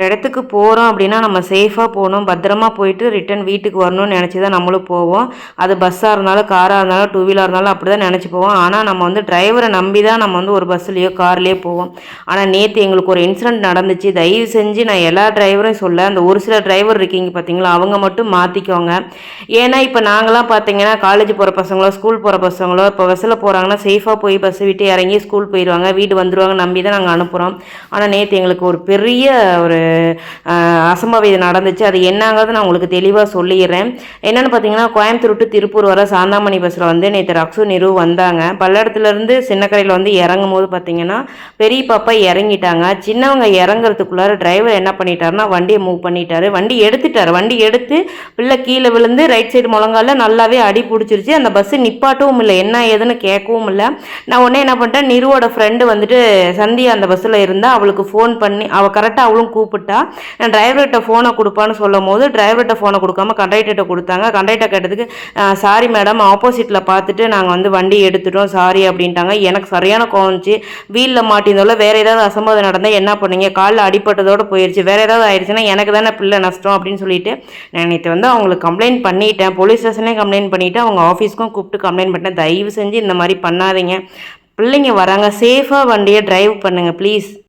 இடத்துக்கு போகிறோம் அப்படின்னா நம்ம சேஃபாக போகணும், பத்திரமா போயிட்டு ரிட்டன் வீட்டுக்கு வரணும்னு நினச்சி தான் நம்மளும் போவோம். அது பஸ்ஸாக இருந்தாலும் காராக இருந்தாலும் டூ வீலராக இருந்தாலும் அப்படி தான் நினச்சி போவோம். ஆனால் நம்ம வந்து டிரைவரை நம்பி தான் நம்ம வந்து ஒரு பஸ்ஸுலேயோ கார்லேயோ போவோம். ஆனால் நேற்று எங்களுக்கு ஒரு இன்சிடென்ட் நடந்துச்சு. தயவு செஞ்சு நான் எல்லா டிரைவரையும் சொல்ல, அந்த ஒரு சில டிரைவர் இருக்கீங்க பார்த்தீங்களா, அவங்க மட்டும் மாற்றிக்கோங்க. ஏன்னா இப்போ நாங்களாம் பார்த்தீங்கன்னா காலேஜ் போகிற பசங்களோ ஸ்கூல் போகிற பசங்களோ இப்போ பஸ்ஸில் போகிறாங்கன்னா சேஃபாக போய் பஸ்ஸை விட்டு இறங்கி ஸ்கூல் போயிடுவாங்க, வீடு வந்துடுவாங்க நம்பி தான் நாங்கள் அனுப்புகிறோம். ஆனால் நேற்று எங்களுக்கு ஒரு பெரிய ஒரு அசம்பாவிதம் நடந்துச்சு. அது என்னங்கிறது நான் உங்களுக்கு தெளிவாக சொல்லிடுறேன். என்னென்னு பார்த்தீங்கன்னா, கோயம்புத்தூர் டு திருப்பூர் வர சாந்தாமணி பஸ்ஸில் வந்து நேற்று ரக்ஷு நிரு வந்தாங்க. பல்லடத்துலேருந்து சின்னக்கரையில் வந்து இறங்கும் போது பார்த்தீங்கன்னா பெரிய பாப்பா இறங்கிட்டாங்க. சின்னவங்க இறங்குறதுக்குள்ளார டிரைவர் என்ன பண்ணிட்டாருன்னா வண்டியை மூவ் பண்ணிட்டாரு. வண்டி எடுத்து பிள்ளை கீழே விழுந்து ரைட் சைடு முழங்கால நல்லாவே அடி பிடிச்சிருச்சு. அந்த பஸ்ஸு நிப்பாட்டவும் இல்லை, என்ன ஏதுன்னு கேட்கவும் இல்லை. நான் உடனே என்ன பண்ணிட்டேன், நிருவோட ஃப்ரெண்டு வந்துட்டு சந்தியா அந்த பஸ்ஸில் இருந்தால் அவளுக்கு ஃபோன் பண்ணி அவள் கரெக்டாக அவளும் கூப்பிட்டா. நான் டிரைவர்கிட்ட ஃபோனை கொடுப்பான்னு சொல்லும் போது டிரைவர்கிட்ட ஃபோனை கொடுக்காம கண்டக்டர்கிட்ட கொடுத்தாங்க. கண்டக்டர் கேட்டதுக்கு சாரி மேடம், ஆப்போசிட்டில் பார்த்துட்டு நாங்கள் வந்து வண்டி எடுத்துட்டோம் சாரி அப்படின்ட்டாங்க. எனக்கு சரியான கோவம்ச்சு. வீலில் மாட்டினதோட வேறு ஏதாவது அசம்பாவிதம் நடந்தால் என்ன பண்ணீங்க, காலில் அடிப்பட்டதோடு போயிடுச்சு, வேறு ஏதாவது ஆயிடுச்சுன்னா எனக்கு தானே பிள்ளை நஷ்டம் அப்படின்னு சொல்லிட்டு நான் நேற்று வந்து அவங்களுக்கு கம்ப்ளைண்ட் பண்ணிட்டேன். போலீஸ் ஸ்டேஷன்லேயும் கம்ப்ளைண்ட் பண்ணிவிட்டு அவங்க ஆஃபீஸ்க்கும் கூப்பிட்டு கம்ப்ளைண்ட் பண்ணிட்டேன். தயவு செஞ்சு இந்த மாதிரி பண்ணாதீங்க. பிள்ளைங்க வராங்க, சேஃபாக வண்டியை டிரைவ் பண்ணுங்கள் ப்ளீஸ்.